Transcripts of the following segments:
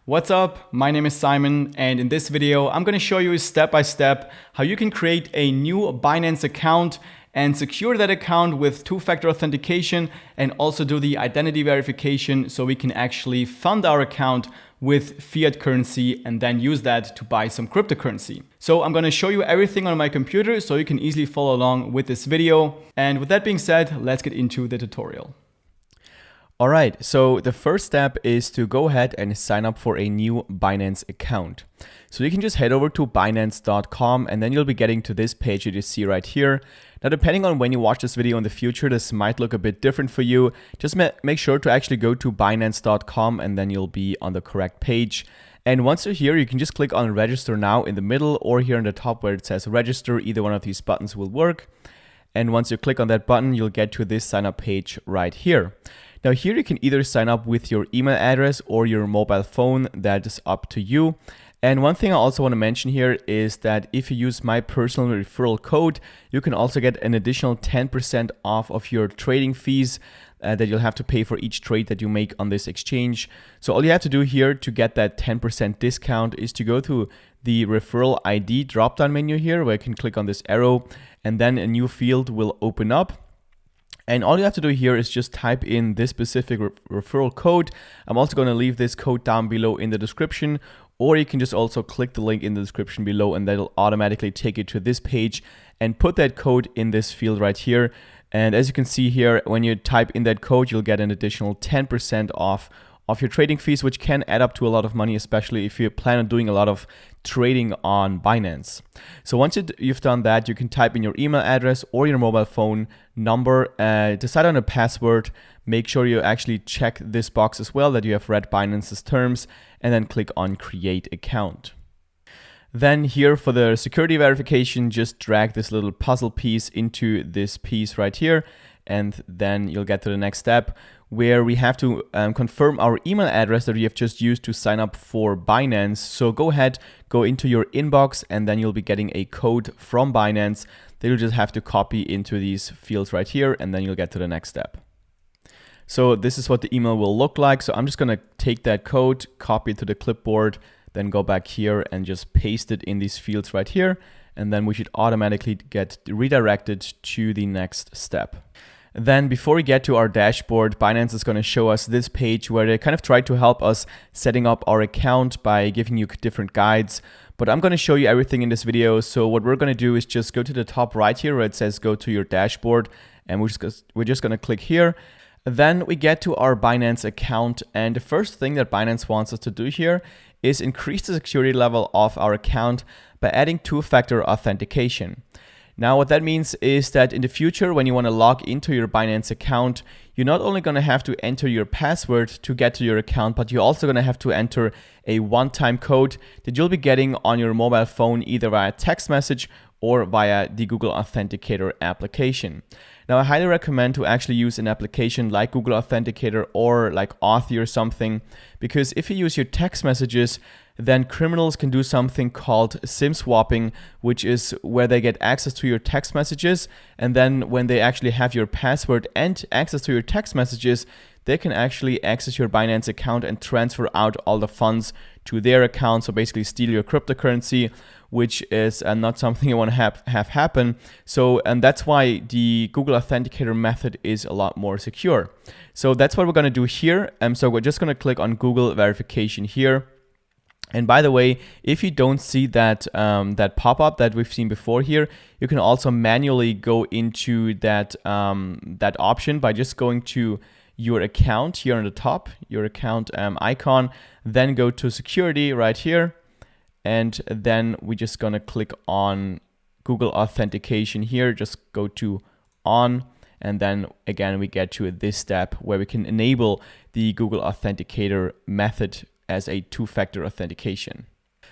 What's up? My name is Simon, and in this video, I'm going to show you step by step how you can create a new Binance account and secure that account with two-factor authentication and also do the identity verification so we can actually fund our account with fiat currency and then use that to buy some cryptocurrency. So I'm going to show you everything on my computer so you can easily follow along with this video. And with that being said, let's get into the tutorial. All right, so the first step is to go ahead and sign up for a new Binance account. So you can just head over to Binance.com and then you'll be getting to this page that you see right here. Now, depending on when you watch this video in the future, this might look a bit different for you. Just make sure to actually go to Binance.com and then you'll be on the correct page. And once you're here, you can just click on register now in the middle or here on the top where it says register. Either one of these buttons will work. And once you click on that button, you'll get to this sign up page right here. Now here you can either sign up with your email address or your mobile phone. That is up to you. And one thing I also want to mention here is that if you use my personal referral code, you can also get an additional 10% off of your trading fees that you'll have to pay for each trade that you make on this exchange. So all you have to do here to get that 10% discount is to go to the referral ID drop-down menu here where you can click on this arrow and then a new field will open up. And all you have to do here is just type in this specific referral code. I'm also going to leave this code down below in the description, or you can just also click the link in the description below and that'll automatically take you to this page and put that code in this field right here. And as you can see here, when you type in that code, you'll get an additional 10% off your trading fees, which can add up to a lot of money, especially if you plan on doing a lot of trading on Binance. So once you've done that, you can type in your email address or your mobile phone number, decide on a password, make sure you actually check this box as well that you have read Binance's terms, and then click on create account. Then here for the security verification, just drag this little puzzle piece into this piece right here. And then you'll get to the next step where we have to confirm our email address that we have just used to sign up for Binance. So go ahead, go into your inbox, and then you'll be getting a code from Binance that you'll just have to copy into these fields right here, and then you'll get to the next step. So this is what the email will look like. So I'm just gonna take that code, copy it to the clipboard, then go back here and just paste it in these fields right here. And then we should automatically get redirected to the next step. Then before we get to our dashboard, Binance is going to show us this page where they kind of try to help us setting up our account by giving you different guides. But I'm going to show you everything in this video. So what we're going to do is just go to the top right here where it says go to your dashboard. And we're just going to click here. Then we get to our Binance account. And the first thing that Binance wants us to do here is increase the security level of our account by adding two-factor authentication. Now, what that means is that in the future, when you want to log into your Binance account, you're not only going to have to enter your password to get to your account, but you're also going to have to enter a one-time code that you'll be getting on your mobile phone either via text message or via the Google Authenticator application. Now, I highly recommend to actually use an application like Google Authenticator or like Authy or something, because if you use your text messages, then criminals can do something called SIM swapping, which is where they get access to your text messages. And then when they actually have your password and access to your text messages, they can actually access your Binance account and transfer out all the funds to their account. So basically steal your cryptocurrency, which is not something you want to have happen. So, and that's why the Google Authenticator method is a lot more secure. So that's what we're going to do here. So we're just going to click on Google verification here. And by the way, if you don't see that that pop-up that we've seen before here, you can also manually go into that that option by just going to your account here on the top, your account icon, then go to security right here. And then we're just gonna click on Google Authentication here, just go to on. And then again, we get to this step where we can enable the Google Authenticator method as a two-factor authentication.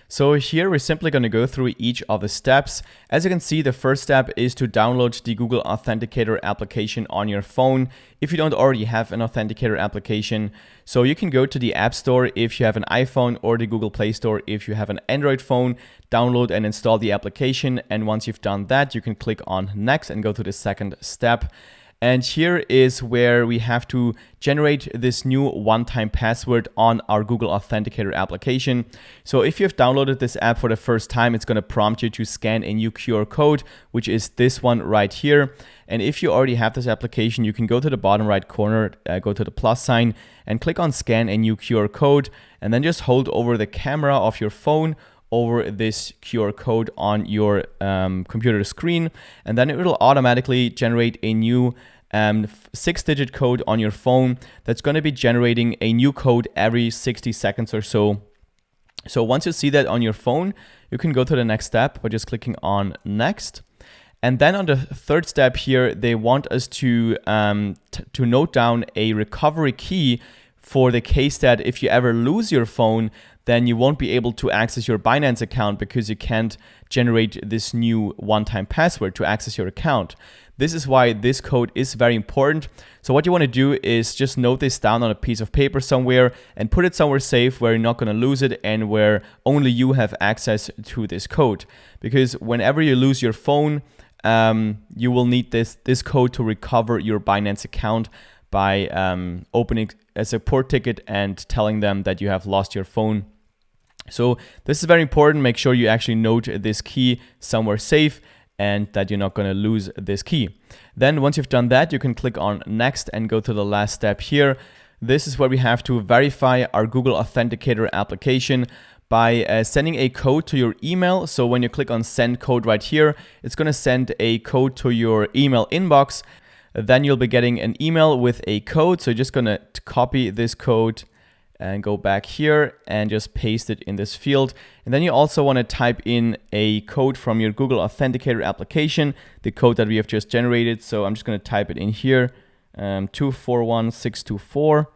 So here we're simply going to go through each of the steps. As you can see, the first step is to download the Google Authenticator application on your phone if you don't already have an Authenticator application. So you can go to the App Store if you have an iPhone or the Google Play Store if you have an Android phone, download and install the application. And once you've done that, you can click on Next and go to the second step. And here is where we have to generate this new one-time password on our Google Authenticator application. So if you've downloaded this app for the first time, it's going to prompt you to scan a new QR code, which is this one right here. And if you already have this application, you can go to the bottom right corner, go to the plus sign and click on scan a new QR code, and then just hold over the camera of your phone over this QR code on your computer screen, and then it will automatically generate a new 6-digit code on your phone that's going to be generating a new code every 60 seconds or so. So once you see that on your phone, you can go to the next step by just clicking on next. And then on the third step here, they want us to note down a recovery key for the case that if you ever lose your phone, then you won't be able to access your Binance account because you can't generate this new one-time password to access your account. This is why this code is very important. So what you want to do is just note this down on a piece of paper somewhere and put it somewhere safe where you're not going to lose it and where only you have access to this code. Because whenever you lose your phone, you will need this code to recover your Binance account by opening a support ticket and telling them that you have lost your phone. So this is very important. Make sure you actually note this key somewhere safe and that you're not going to lose this key. Then once you've done that, you can click on next and go to the last step here. This is where we have to verify our Google Authenticator application by sending a code to your email. So when you click on send code right here, it's going to send a code to your email inbox. Then you'll be getting an email with a code. So you're just going to copy this code and go back here and just paste it in this field. And then you also want to type in a code from your Google Authenticator application, the code that we have just generated. So I'm just going to type it in here, 241624.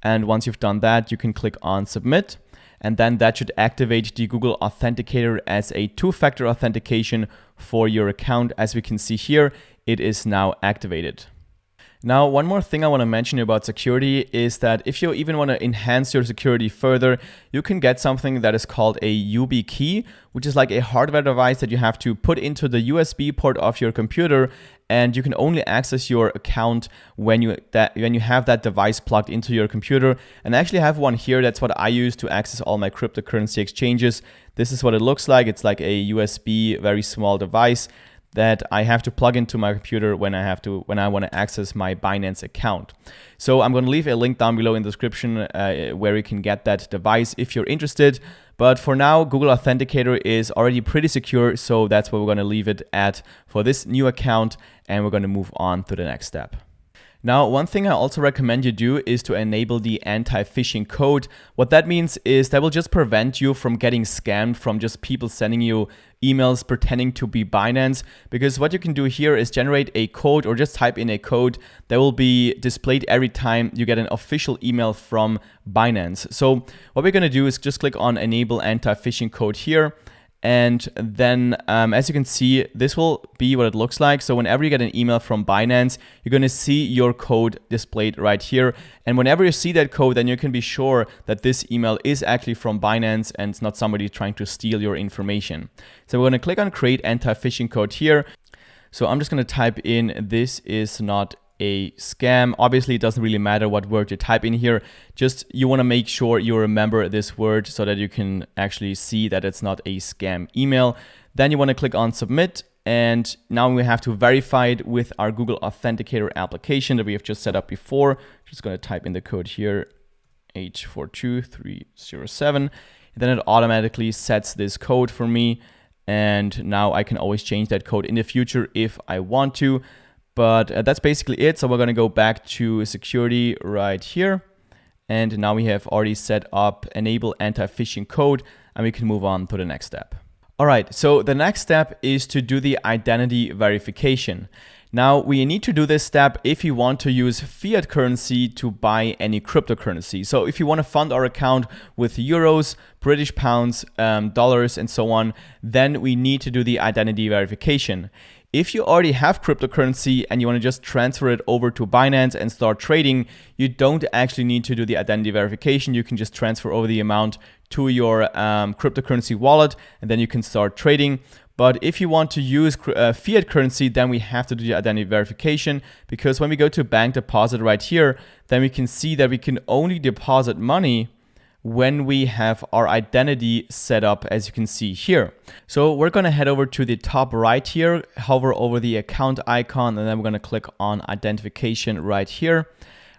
And once you've done that, you can click on submit. And then that should activate the Google Authenticator as a two-factor authentication for your account. As we can see here, it is now activated. Now, one more thing I want to mention about security is that if you even want to enhance your security further, you can get something that is called a YubiKey, which is like a hardware device that you have to put into the USB port of your computer, and you can only access your account when you have that device plugged into your computer. And I actually have one here. That's what I use to access all my cryptocurrency exchanges. This is what it looks like. It's like a USB, very small device that I have to plug into my computer when I want to access my Binance account. So I'm going to leave a link down below in the description where you can get that device if you're interested. But for now, Google Authenticator is already pretty secure, so that's where we're going to leave it at for this new account, and we're going to move on to the next step. Now, one thing I also recommend you do is to enable the anti-phishing code. What that means is that will just prevent you from getting scammed from just people sending you emails pretending to be Binance. Because what you can do here is generate a code or just type in a code that will be displayed every time you get an official email from Binance. So what we're going to do is just click on enable anti-phishing code here. And then as you can see, this will be what it looks like. So whenever you get an email from Binance, you're going to see your code displayed right here. And whenever you see that code, then you can be sure that this email is actually from Binance and it's not somebody trying to steal your information. So we're going to click on create anti-phishing code here. So I'm just going to type in, this is not a scam. Obviously, it doesn't really matter what word you type in here. Just you want to make sure you remember this word so that you can actually see that it's not a scam email. Then you want to click on submit. And now we have to verify it with our Google Authenticator application that we have just set up before. Just going to type in the code here, H42307. And then it automatically sets this code for me. And now I can always change that code in the future if I want to. But that's basically it. So we're going to go back to security right here. And now we have already set up enable anti-phishing code, and we can move on to the next step. All right, so the next step is to do the identity verification. Now we need to do this step if you want to use fiat currency to buy any cryptocurrency. So if you want to fund our account with euros, British pounds, dollars, and so on, then we need to do the identity verification. If you already have cryptocurrency and you want to just transfer it over to Binance and start trading, you don't actually need to do the identity verification. You can just transfer over the amount to your cryptocurrency wallet, and then you can start trading. But if you want to use fiat currency, then we have to do the identity verification, because when we go to bank deposit right here, then we can see that we can only deposit money when we have our identity set up, as you can see here. So we're going to head over to the top right here, hover over the account icon, and then we're going to click on identification right here.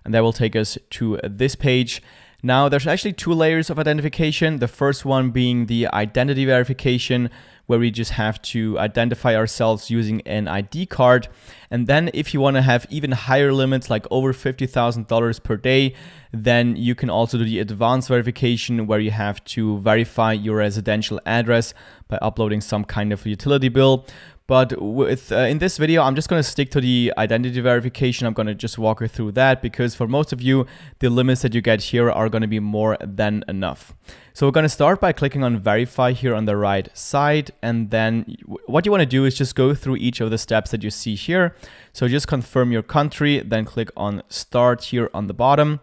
And that will take us to this page. Now, there's actually two layers of identification. The first one being the identity verification, where we just have to identify ourselves using an ID card. And then if you want to have even higher limits, like over $50,000 per day, then you can also do the advanced verification, where you have to verify your residential address by uploading some kind of utility bill. But in this video, I'm just going to stick to the identity verification. I'm going to just walk you through that, because for most of you, the limits that you get here are going to be more than enough. So we're going to start by clicking on verify here on the right side. And then what you want to do is just go through each of the steps that you see here. So just confirm your country, then click on start here on the bottom.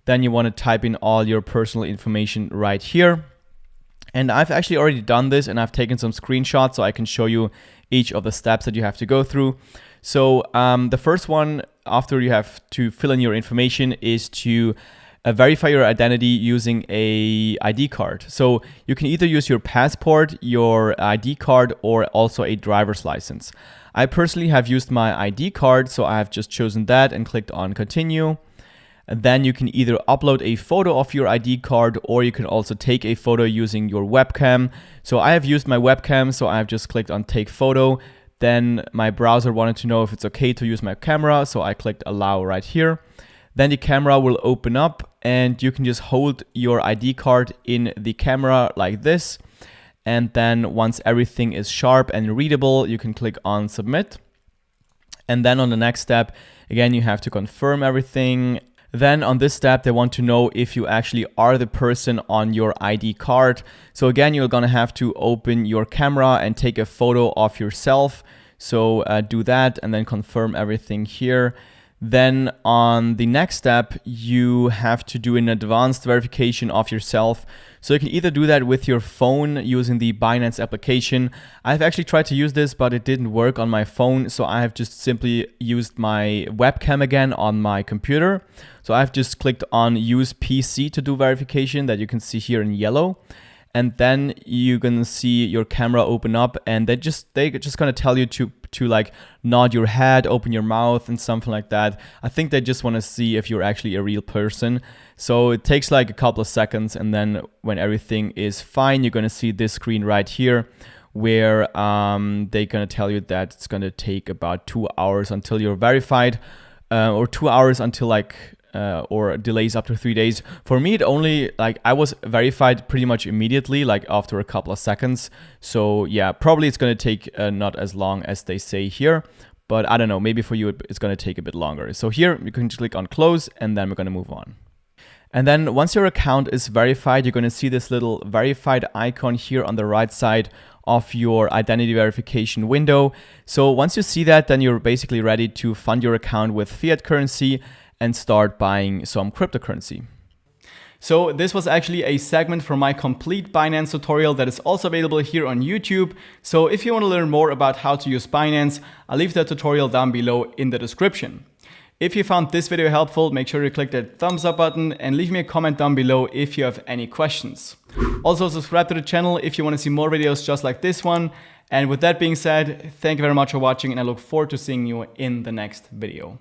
Then you want to type in all your personal information right here. And I've actually already done this, and I've taken some screenshots so I can show you each of the steps that you have to go through. So the first one, after you have to fill in your information, is to verify your identity using a ID card. So you can either use your passport, your ID card, or also a driver's license. I personally have used my ID card, so I have just chosen that and clicked on continue. And then you can either upload a photo of your ID card, or you can also take a photo using your webcam. So I have used my webcam, so I have just clicked on take photo. Then my browser wanted to know if it's okay to use my camera, so I clicked allow right here. Then the camera will open up, and you can just hold your ID card in the camera like this. And then once everything is sharp and readable, you can click on submit. And then on the next step, again, you have to confirm everything. Then on this step, they want to know if you actually are the person on your ID card. So again, you're gonna have to open your camera and take a photo of yourself. So do that and then confirm everything here. Then on the next step, you have to do an advanced verification of yourself. So you can either do that with your phone using the Binance application. I've actually tried to use this, but it didn't work on my phone. So I have just simply used my webcam again on my computer. So I've just clicked on use PC to do verification, that you can see here in yellow. And then you're gonna see your camera open up, and they're just gonna tell you to like nod your head, open your mouth, and something like that. I think they just want to see if you're actually a real person. So it takes like a couple of seconds, and then when everything is fine, you're gonna see this screen right here, where they're gonna tell you that it's gonna take about 2 hours until you're verified, or 2 hours until like or delays up to 3 days. For me, it only, like, I was verified pretty much immediately, like after a couple of seconds. So yeah, probably it's going to take not as long as they say here, but I don't know, maybe for you it's going to take a bit longer. So here you can click on close, and then we're going to move on. And then once your account is verified, you're going to see this little verified icon here on the right side of your identity verification window. So once you see that, then you're basically ready to fund your account with fiat currency and start buying some cryptocurrency. So this was actually a segment from my complete Binance tutorial that is also available here on YouTube. So if you want to learn more about how to use Binance, I'll leave the tutorial down below in the description. If you found this video helpful, make sure you click that thumbs up button and leave me a comment down below if you have any questions. Also subscribe to the channel if you want to see more videos just like this one. And with that being said, thank you very much for watching, and I look forward to seeing you in the next video.